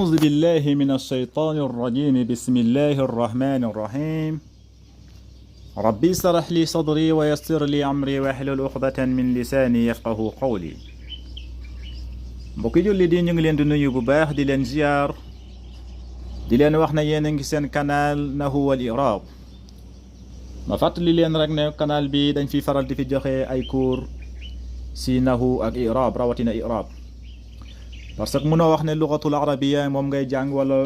أعوذ بالله من الشيطان الرجيم بسم الله الرحمن الرحيم ربي اشرح لي صدري ويسر لي أمري واحلل عقدة من لساني يفقه قولي mbokki julli di ñu ngi leen di nuyu bu baax di leen ziar di leen wax na yéen a ngi seen canal Nahwu wal I'rab ma fàttali leen rek ne canal bi dañ fi faral di fi joxe ay cours si nahwu ak i'rab rawatina i'rab parce que mënoo wax ne lugatul arabiyya moom ngay jàng wala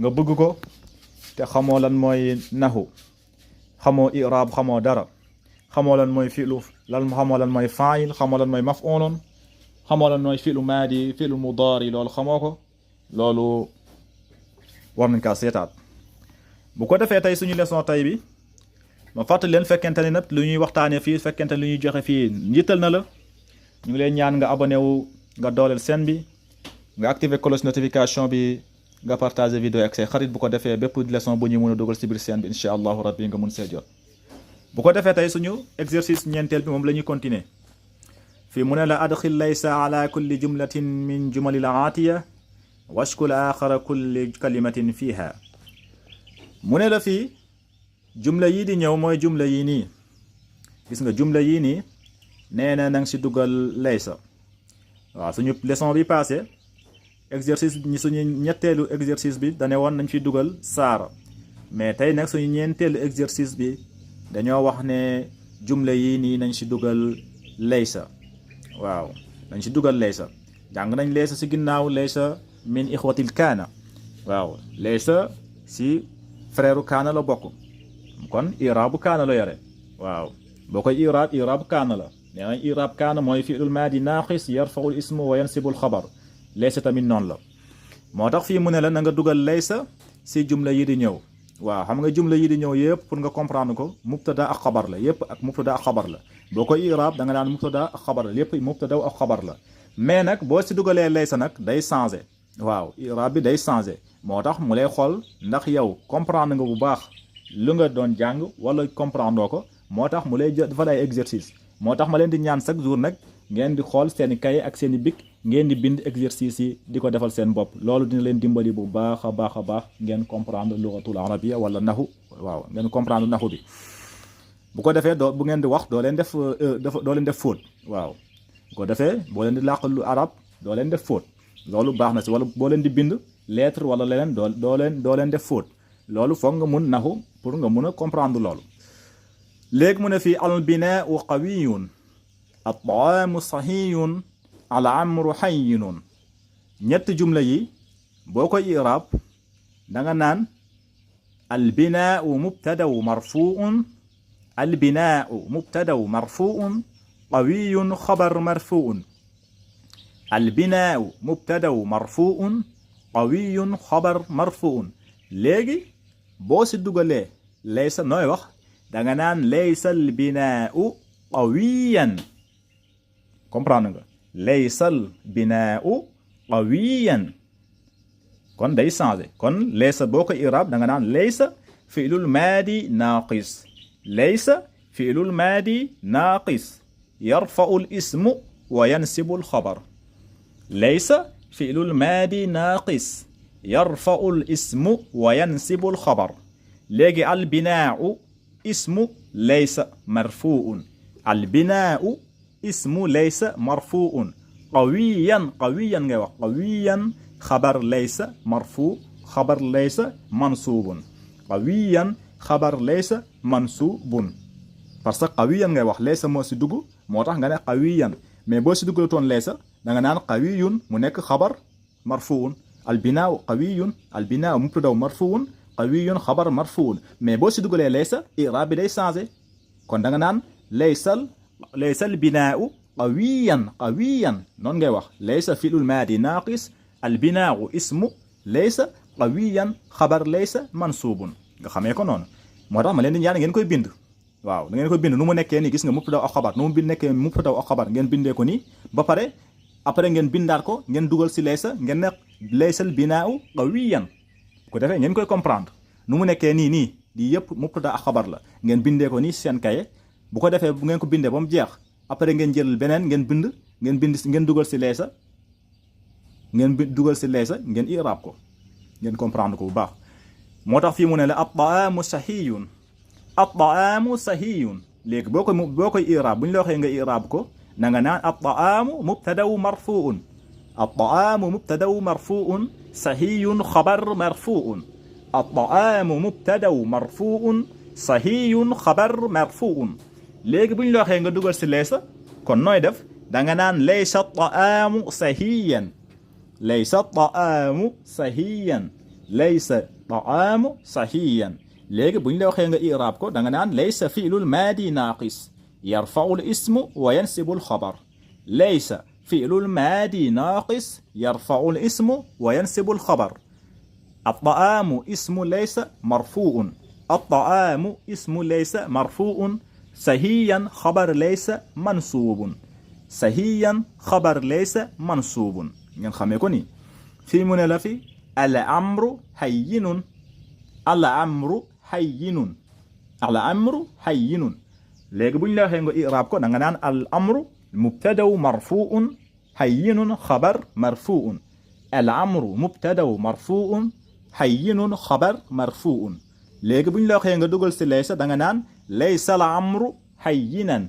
nga bëgg ko te xamoo lan mooy nahwu xamoo i'rab xamoo dara xamoo lan mooy fi'lu lan xamoo lan mooy fa'il xamoo lan mooy maf'ulun xamoo lan mooy fi'lu maadi fi'lu mudaari loolu xamoo ko loolu war nañ kaa seetaat bu ko defee tey suñu leçon tey bi ma fàttali leen fekkente ne nag lu ñuy waxtaanee fii fekkente lu ñuy joxe fii njiital na la ñu ngi leen ñaan nga abonné wu nga dooleel chaîne bi nga activer cloche notification bi nga partager vidéo ak say xarit bu ko defee bépp leçon bu ñu mën a dugal ci biir chaîne bi incha allahu rabbi nga mun see jot bu ko defee tey suñu exercice ñeenteel bi moom la ñuy continuer fii mu ne la adxil laysa ala kulli jumlatin min jumalil aatiya washkul axara kulli kalimatin fiha mu ne la fii jumla yii di ñëw mooy jumla yii nii gis nga jumla yii nii nee na nang si dugal laysa waaw suñu leçon bi passé exercice suñu ñetteelu exercice bi dane woon nañ fi dugal saara mais tey nag suñu ñeenteelu exercice bi dañoo wax ne jumla yii nii nañ si dugal laysa waaw nañ si dugal laysa jàng nañ laysa si ginnaaw laysa min ixwatil kaana waaw laysa si frère kaana la bokk kon iraabu kaana la yore waaw boo koy iraabu kaana la nee nañ iraab kaana mooy fi'lul maadi naaqis yarfa'ul ismu wa yansibul xabar laysa tamit noonu la moo tax fii mu ne la na nga dugal laysa si jumla yi di ñëw waaw xam nga jumla yi di ñëw yëpp pour nga comprendre ko mubtada ak xabar la yëpp ak mubtada ak xabar la boo koy iraab da nga naan mubtada ak xabar la lépp mubtada ak xabar la mais nag boo si dugalee laysa nag day changé waaw iraab bi day changé moo tax mu lay xool ndax yow comprendre nga bu baax lu nga doon jàng wala comprendre ko moo tax mu lay defal ay exercice moo tax ma leen di ñaan chaque jour nag ngeen di xool seeni kaye ak seeni bic ngeen di bind exercice yi di ko defal seen bopp loolu dina leen dimbali bu baax a baax ngeen comprendre lugatul arabiyya wala nahu waaw ngeen comprendre nahu bi bu ko defee doo bu ngeen di wax doo leen def faute waaw bu ko defee boo leen di làq lu arab doo leen def faute loolu baax na si wala boo leen di bind lettre wala leneen doo leen def faute loolu foog nga mun nahu pour nga mun a comprendre loolu léegi mu ne fii al binaau qawiyun at-taamu sahihun al amru hayyinun ñett jumla yi boo koy i'raab da nga naan al binaau mubtadaw marfuun al binaau mubtadaw marfuun qawiyun xabar marfuun al binaau mubtadaw marfuun qawiyun xabar marfuun léegi boo si dugalee laysa nooy wax danga naan laysa al binaau qawiyan comprendre nga laysa al binaau qawiyan kon day changé kon laysa boo ko i'raab danga naan laysa fi'lul maadi naaqis laysa fi'lul maadi naaqis yarfa'u al ismu wa yansibu al xabar laysa fi'lul maadi naaqis yarfa'u al ismu wa yansibu al xabar léegi al binaau ismu laysa marfuun al binaau ismu laysa marfuun qawiyan ngay wax qawiyan xabar laysa marfu xabar laysa mansuubun qawiyan xabar laysa mansuubun parce que qawiyan ngay wax laysa moo si dugg moo tax nga ne qawiyan mais boo si duggalatoon laysa da nga naan qawiyun mu nekk xabar marfuun al binaau qawiyun al binaau mubtadaw marfuun qawiyun xabar marfuun mais boo si dugalee laysa i'raab bi day changé kon da nga naan laysal binaau qawiyan noonu ngay wax laysa fi'lul maadi naaqis al binaau ismu laysa qawiyan xabar laysa mansuubun nga xamee ko noonu moo tax ma leen di ñaan ngeen koy bind waaw da ngeen koy bind nu mu nekkee nii gis nga mubtada ak xabar nu mu nekkee mubtada ak xabar ngeen bindee ko nii ba pare après ngeen bindaat ko ngeen dugal si laysa ngeen ne laysal binaau qawiyan ko defee ngeen koy comprendre nu mu nekkee nii di yëpp mubtada ak xabar la ngeen bindee ko nii seen kaye bu ko defee bu ngeen ko bindee ba mu jeex après ngeen jël beneen ngeen bind ngeen dugal si laysa ngeen dugal si laysa ngeen i'raab ko ngeen comprendre ko bu baax moo tax fii mu ne la at-ta'aamu sahiyun at-ta'aamu sahiyun léegi boo koy i'raab bu ñu la waxee nga i'raab ko na nga naan at-ta'aamu mubtadaw marfu'un at-ta'aamu mubtadaw marfu'un sahiyun xabar marfu'un at-ta'aamu mubtadaw marfu'un sahiyun xabar marfu'un léegi bu ñu la waxee nga dugal si laysa kon nooy def da nga naan laysa at-ta'aamu sahiyan laysa at-ta'aamu sahiyan laysa at-ta'aamu sahiyan léegi bu ñu la waxee nga i'raab ko da nga naan laysa fi'lul maadi naaqis yarfa'u al-ismu wa yansibu al-xabar laysa fi'lul maadi naaqis yarfa'u al-ismu wa yansibu al-xabar at-ta'aamu ismu laysa marfu'un at-ta'aamu ismu laysa marfu'un sahiyan xabar laysa mansuubun sahiyan xabar laysa mansuubun ngeen xamee ko nii fii mu ne la fi al-amru hayyinun al-amru hayyinun al-amru hayyinun léegi bu ñu la waxee nga i'raab ko da nga naan al-amru mubtadaw marfu'un hayyinun xabar marfu'un al-amru mubtadaw marfu'un hayyinun xabar marfu'un léegi bu ñu la waxee nga dugal si laysa da nga naan laysa al-amru hayyinan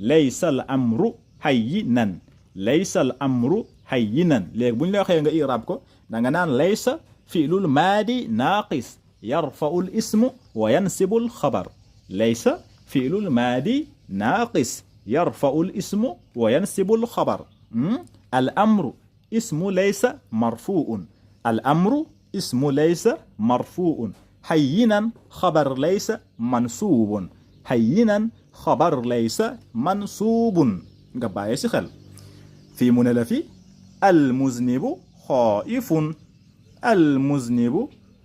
laysa al-amru hayyinan laysa al-amru hayyinan léegi bu ñu la waxee nga i'raab ko da nga naan laysa fi'lul maadi naaqis yarfa'u al-ismu wa yansibu al-xabar laysa fi'lul maadi naaqis yarfa'u al-ismu wa yansibu al-xabar al-amru ismu laysa marfu'un al-amru ismu laysa marfu'un hayyinan xabar laysa mansuubun hayyinan xabar laysa mansuubun nga bàyyi si xel fii mu ne la fi al-muznibu xaa'ifun al-muznibu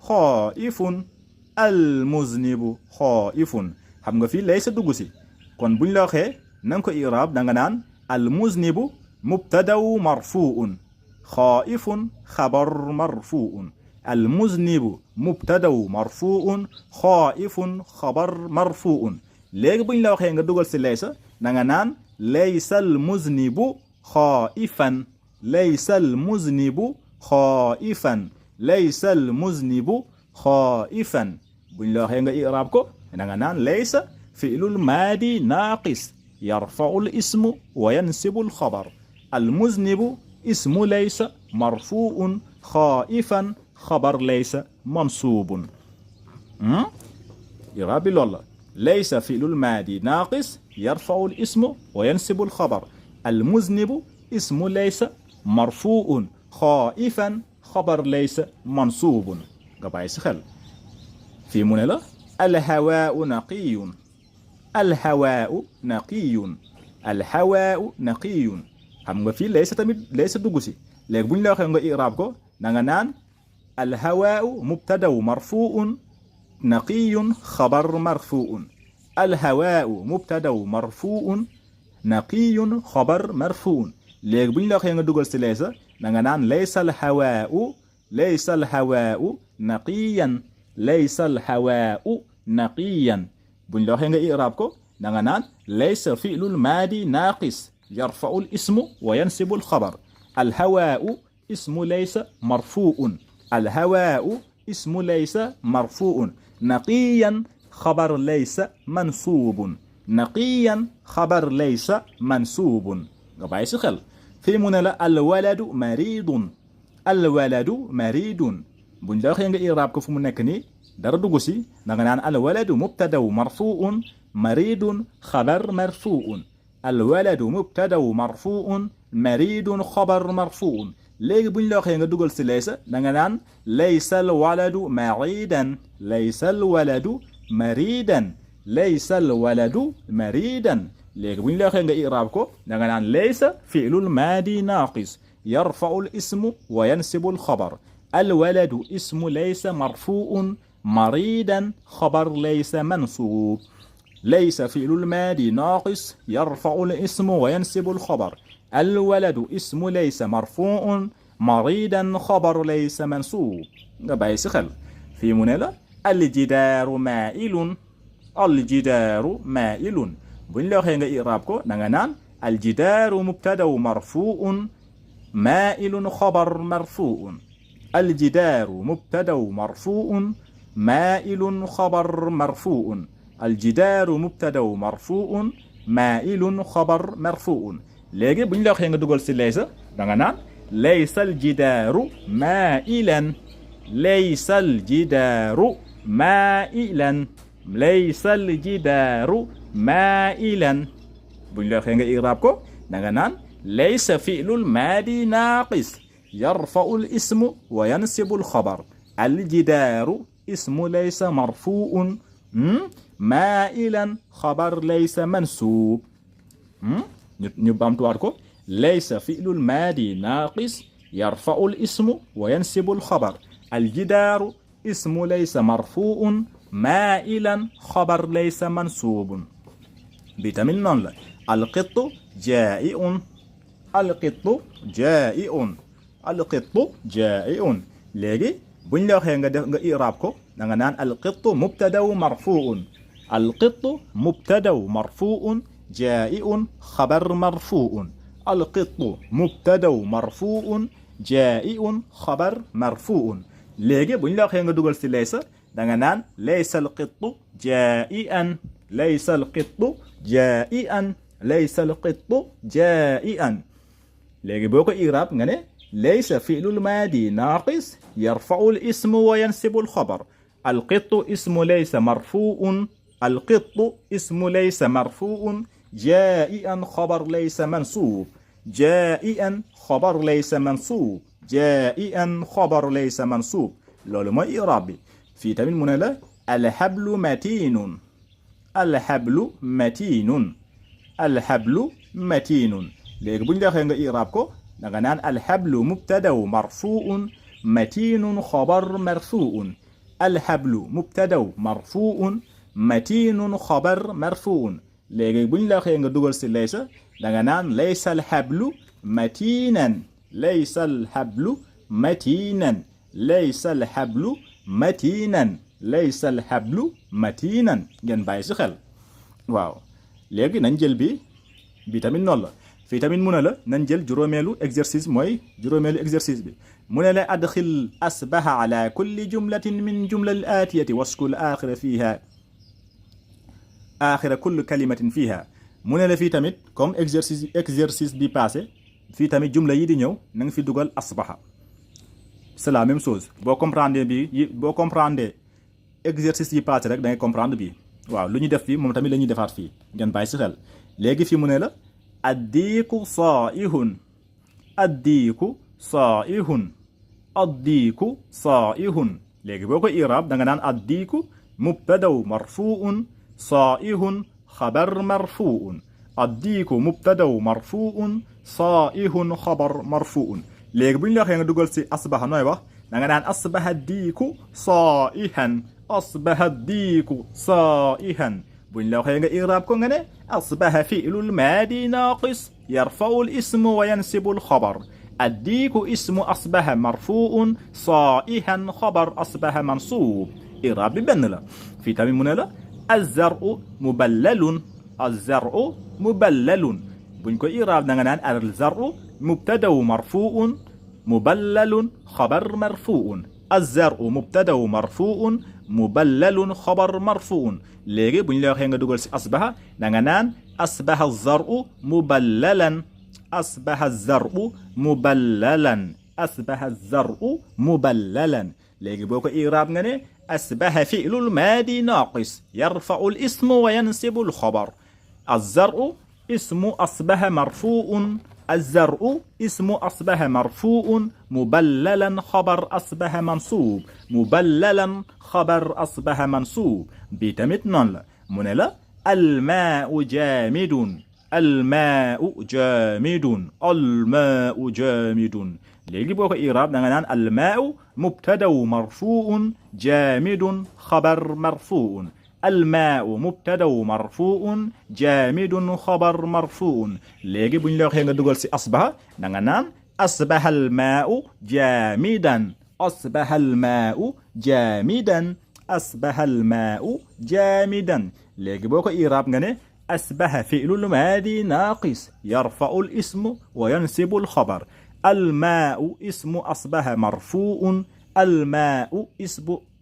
xaa'ifun al-muznibu xaa'ifun xam nga fii laysa dugg si kon buñ la waxee na nga ko i'raab da nga naan al-muznibu mubtadaw marfu'un xaa'ifun xabar marfu'un al-muznibu mubtadaw marfu'un xaa'ifun xabar marfu'un léegi buñ la waxee nga dugal si laysa da nga naan laysa al-muznibu xaa'ifan laysa al-muznibu xaa'ifan laysa al-muznibu xaa'ifan buñ la waxee nga i'raab ko da nga naan laysa fi'lul maadi naaqis yarfa'u al-ismu wa yansibu al-xabar al-muznibu ismu laysa marfu'un xaa'ifan xabar laysa mansuubun i'raab bi loolu la laysa fi'lul maadi naaqis yarfa'u al-ismu wa yansibu al-xabar al-muznibu ismu laysa marfu'un xaa'ifan xabar laysa mansuubun nga bàyyi si xel fii mu ne la al-hawaa'u naqiyyun al-hawaa'u naqiyyun al-hawaa'u naqiyyun xam nga fii laysa tamit laysa dugg si léegi bu ñu la waxee nga i'raab ko da nga naan al-hawaa'u mubtadaw marfu'un naqiyyun xabar marfu'un al-hawaa'u mubtadaw marfu'un naqiyyun xabar marfu'un léegi bu ñu la waxee nga dugal si laysa da nga naan laysa al-hawaa'u laysa al-hawaa'u naqiyyan laysa al-hawaa'u naqiyyan bu ñu la waxee nga i'raab ko da nga naan laysa fi'lul maadi naaqis yarfa'u al-ismu wa yansibu al-xabar al-hawaa'u ismu laysa marfu'un al-hawaa'u ismu laysa marfu'un naqiyyan xabar laysa mansuubun naqiyyan xabar laysa mansuubun nga bàyyi si xel fii mu ne la al-waladu maridun al-waladu maridun buñ la waxee nga i'raab ko fu mu nekk nii dara dugg si da nga naan al-waladu mubtadaw marfu'un maridun xabar marfu'un al-waladu mubtadaw marfu'un maridun xabar marfu'un léegi buñ la waxee nga dugal si laysa da nga naan laysa al-waladu maridan laysa al-waladu maridan laysa al-waladu maridan léegi buñ la waxee nga i'raab ko da nga naan laysa fi'lul maadi naaqis yarfa'u al-ismu wa yansibu al-xabar al-waladu ismu laysa marfu'un maridan xabar laysa mansuub laysa fi'lul maadi naaqis yarfa'u al-ismu wa yansibu al-xabar al-waladu ismu laysa marfu'un maridan xabar laysa mansuub nga bàyyi si xel fii mu ne la al-jidaaru maa'ilun al-jidaaru maa'ilun buñ la waxee nga i'raab ko da nga naan al-jidaaru mubtadaw marfu'un مائل خبر مرفوع. الجدار مبتدأ مرفوع مائل خبر مرفوع. الجدار مبتدأ مرفوع مائل خبر مرفوع. léegi bu ñu la waxee nga dugal ci laysa da nga naan laysal jidaaru maa'ilan laysal jidaaru maa'ilan laysal jidaaru maa'ilan. bu ñu la waxee nga i'raab ko da nga naan laysa fi'lul maadi naaqis yarfa'u al ismu wa yansibu al xabar. al jidaaru ismu laysa marfu'un maa'ilan xabar laysa mansuub. ñu bamtuwaat ko laysa fi'lul maadi naaqis yarfa'u al ismu wa yansibu al xabar. al jidaaru ismu laysa marfu'un maa'ilan xabar laysa mansuubun. bi tamit noonu la al qittu jaa'i'un al qittu jaa'i'un al qittu jaa'i'un. léegi buñ la waxee nga def nga i'raab ko da nga naan al qittu mubtadaw marfu'un al qittu mubtadaw marfu'un jaa'i'un xabar marfu'un. al qittu mubtadaw marfu'un jaa'i'un xabar marfu'un. léegi buñ la waxee nga dugal ci laysa da nga naan laysa al qittu jaa'i'an laysa al qittu jaa'i'an laysa al qittu jaa'i'an. léegi boo ko i'raab nga ne laysa fi'lul maadi naaqis yarfa'u al ismu wa yansibu al xabar. al qittu ismu laysa marfu'un al qittu ismu laysa marfu'un jaa'i'an xabar laysa mansuub jaa'i'an xabar laysa mansuub jaa'i'an xabar laysa mansuub. loolu mooy i'raab bi. fii tamit mu ne la alhablu matiinun alhablu matiinun alhablu matiinun. léegi bu ñu la waxee nga i'raab ko da nga naan alhablu mubtadaw marfu'un matiinun xabar marfu'un. alhablu mubtadaw marfu'un matiinun xabar marfu'un. léegi bu ñu la waxee nga dugal ci laysa da nga naan laysa alhablu matiinan laysa alhablu matiinan laysa alhablu matiinan laysa alhablu matiinan. ngeen bàyyi ci xel waaw. léegi nañ jël bi tamit noonu la. fii tamit mu ne la nañ jël juróomeelu exercice mooy juróomeelu exercice bi mu ne la adxil asbaha ala kulli jumlatin min jumla al aatiyati waskul aaxira fiiha aaxira kulli kalimatin fiiha. mu ne la fii tamit comme exercice bi passé fii tamit jumla yi di ñëw na nga fi dugal asbaha. c'est la même chose boo comprendre exercice yi passé rek da ngay comprendre bii. waaw lu ñu def fii moom tamit la ñuy defaat fii ngeen bàyyi ci xel. léegi fii mu ne la addiiku saa'ihun addiiku saa'ihun addiiku saa'ihun. léegi boo ko i'raab da nga naan addiiku mubtadaw marfu'un saa'ihun xabar marfu'un. addiiku mubtadaw marfu'un saa'ihun xabar marfu'un. léegi bu ñu la waxee nga dugal ci asbaha nooy wax da nga naan asbaha diiku saa'ihan asbaha diiku saa'ihan. buñ la waxee nga i'raab ko nga ne asbaha fi'lul maadi naaqis yarfa'u al ismu wa yansibu al xabar. addiiku ismu asbaha marfu'un saa'ihan xabar asbaha mansuub. i'raab bi benn la. fii tamit mu ne la az-zar'u muballalun az-zar'u muballalun. buñ ko i'raab da nga naan az-zar'u mubtadaw marfu'un muballalun xabar marfu'un. az-zar'u mubtadaw marfu'un muballalun xabar marfu'un. léegi bu ñu la waxee nga dugal ci asbaha da nga naan asbaha az-zar'u muballalan asbaha az-zar'u muballalan asbaha az-zar'u muballalan. léegi boo ko i'raab nga ne asbaha fi'lul maadi naaqis yarfa'u al ismu wa yansibu al xabar. az-zar'u ismu asbaha marfu'un az-zar'u ismu asbaha marfu'un muballalan xabar asbaha mansuub muballalan xabar asbaha mansuub. bi tamit noonu la mu ne la almaa'u jaamidun almaa'u jaamidun almaa'u jaamidun. léegi boo ko i'raab da nga naan almaa'u mubtadaw marfu'un jaamidun xabar marfu'un. almaa'u mubtadaw marfu'un jaamidun xabar marfu'un. léegi bu ñu la waxee nga dugal ci asbaha da nga naan asbaha almaa'u jaamidan asbaha almaa'u jaamidan asbaha almaa'u jaamidan. léegi boo ko i'raab nga ne asbaha fi'lul maadi naaqis yarfa'u al ismu wa yansibu al xabar. الماء اسم أصبح مرفوع. الماء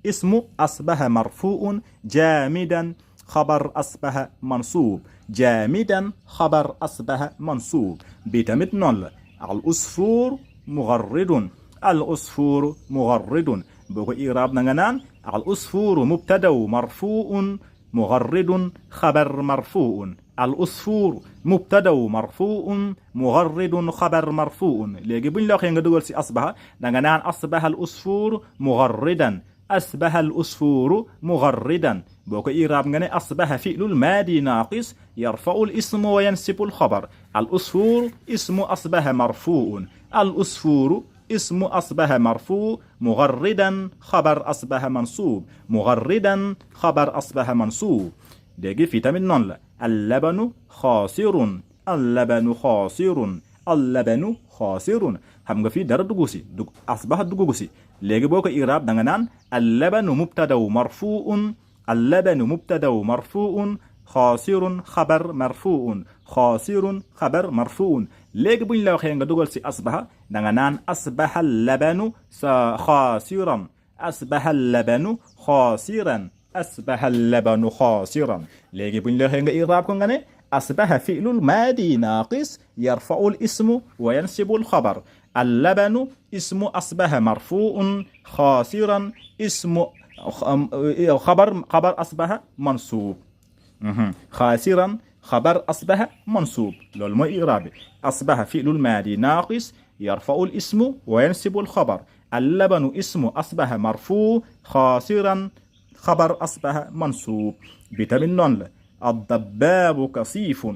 اسم أصبح مرفوع. جامدا خبر أصبح منصوب. جامدا خبر أصبح منصوب. بيتمت نول. العصفور مغرد. العصفور مغرد. بوكو إيراب نغنان العصفور مبتدا مرفوع مغرد خبر مرفوع. العصفور مبتدا مرفوع مغرد خبر مرفوع. لغي بن لو خي nga dugal ci asbaha da nga nan asbaha al usfur mugharridan. asbaha al usfur mugharridan. boko i'rab nga ne asbaha fi'l al madi naqis yarfa'u al ism wa yansibu al khabar. al usfur ismu asbaha marfu'un. al usfur اسم أصبح مرفوع مغردا خبر أصبح منصوب. مغردا خبر أصبح منصوب. ديجي في تمن نون. اللبن خاسر. اللبن خاسر. اللبن خاسر. هم في دار دغوسي أصبح دغوسي. لغي بوكو إعراب دغنان اللبن مبتدا مرفوع. اللبن مبتدا مرفوع خاسر خبر مرفوع. خاسر خبر مرفوع. لغي بن لا وخي nga dugal ci asbaha da nga nan asbaha al-labanu khasiran. asbaha al-labanu khasiran. asbaha al-labanu khasiran. legi buñ la waxe nga i'rab ko nga ne asbaha fi'lul madi naqis yarfa'u al-ismu wa yansibu al-khabar. al-labanu ismu asbaha marfu'un khasiran ismu خبر أصبح منصوب. خاسرا خبر أصبح منصوب. لول مو إعرابي. أصبح فعل الماضي ناقص يرفع الاسم وينسب الخبر. اللبن اسم أصبح مرفوع خاسرا خبر أصبح منصوب. بتمن نون. الضباب كثيف.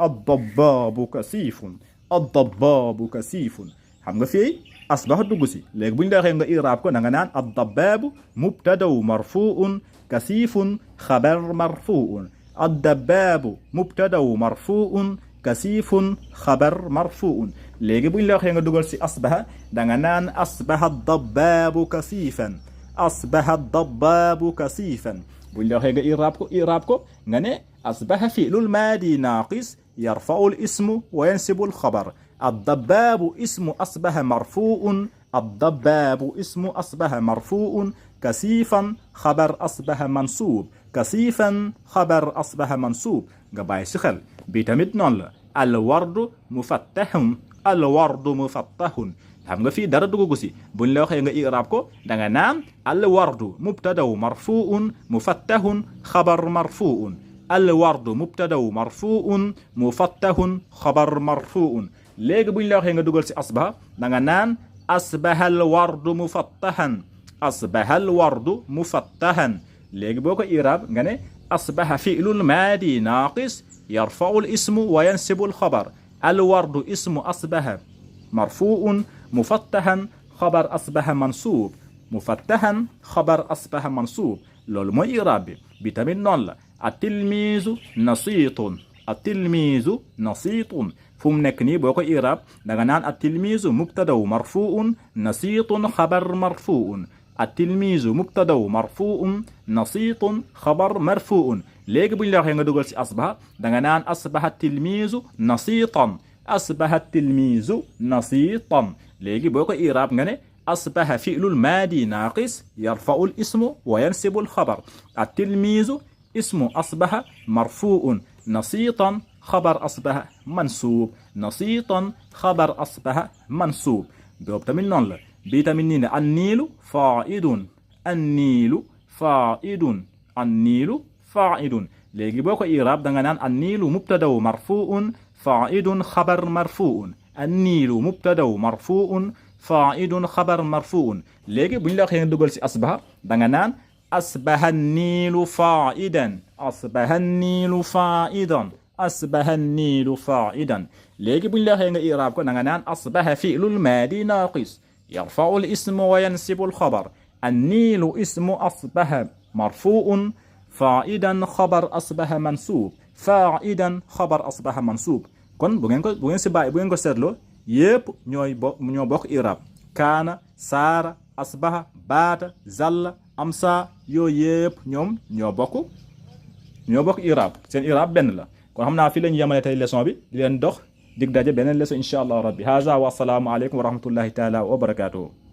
الضباب كثيف. الضباب كثيف. xam nga fi أصبح دغسي. لك بن دا nga إعراب ko nga nan الضباب مبتدا مرفوع كثيف خبر مرفوع. الدباب مبتدا مرفوع كثيف خبر مرفوع. لغي بو لا خيغا دوغال سي اصبح داغا نان اصبح الضباب كثيفا. اصبح الضباب كثيفا. بو لا خيغا اعرابكو غاني اصبح فعل الماضي ناقص يرفع الاسم وينسب الخبر. الضباب اسم اصبح مرفوع. الضباب اسم اصبح مرفوع كثيفا خبر اصبح منصوب. كثيفا خبر أصبح منصوب. غباي سخل بيتمت نون. الورد مفتح. الورد مفتح. xam nga fi dara dugu ci buñ la waxe nga i'rab ko da nga nan al wardu mubtada marfu'un mufattahun khabar marfu'un. al wardu mubtada marfu'un mufattahun khabar marfu'un. legi buñ la waxe nga dugal ci asbaha da nga nan asbaha al wardu mufattahan. asbaha al wardu mufattahan. لغي بوكو إعراب nga ne أصبح فعل الماضي ناقص يرفع الاسم وينسب الخبر. الورد اسم أصبح مرفوع مفتحا خبر أصبح منصوب. مفتحا خبر أصبح منصوب. لول مو إعراب بتمن نون. التلميذ نشيط. التلميذ نشيط. فم نكني بوكو إعراب دا نان التلميذ مبتدا مرفوع نشيط خبر مرفوع. التلميذ مبتدا مرفوع نشيط خبر مرفوع. لغي بن لا خي nga dugal ci asbaha da nga nan asbaha التلميذ نشيطا. أصبح التلميذ نشيطا. لغي بوكو إعراب nga ne أصبح فعل الماضي ناقص يرفع الاسم وينسب الخبر. التلميذ اسم أصبح مرفوع نشيطا خبر أصبح منصوب. نشيطا خبر أصبح منصوب. بيوبتا من نون لا بيتا منين. النيل فائد. النيل فائد. النيل فائد. لغي بوكو إعراب دا نان النيل مبتدا مرفوع فائد خبر مرفوع. النيل مبتدا مرفوع فائد خبر مرفوع. لغي بن لا خي دوغال سي أصبح دا نان أصبح النيل فائدا. أصبح النيل فائدا. أصبح النيل فائدا. لغي بن لا خي إعراب كو دا نان أصبح فعل الماضي ناقص يرفع الاسم وينسب الخبر. النيل اسم أصبح مرفوع فائدا خبر أصبح منصوب. فائدا خبر أصبح منصوب. كون بو ngeen ci baye bu ngeen ko setlo yépp ñoo bokk i'rab. kaana saara asbaha baata zalla amsa yo yépp ñoom ñoo bokk i'rab. seen i'rab benn la. kon xam naa fi lañu yemale tey leçon bi di leen dox dig daje beneen leçon insha allah rabbi. Haza wa assalaamu aleykum wa rahmatullahi taala wa barakatuhu.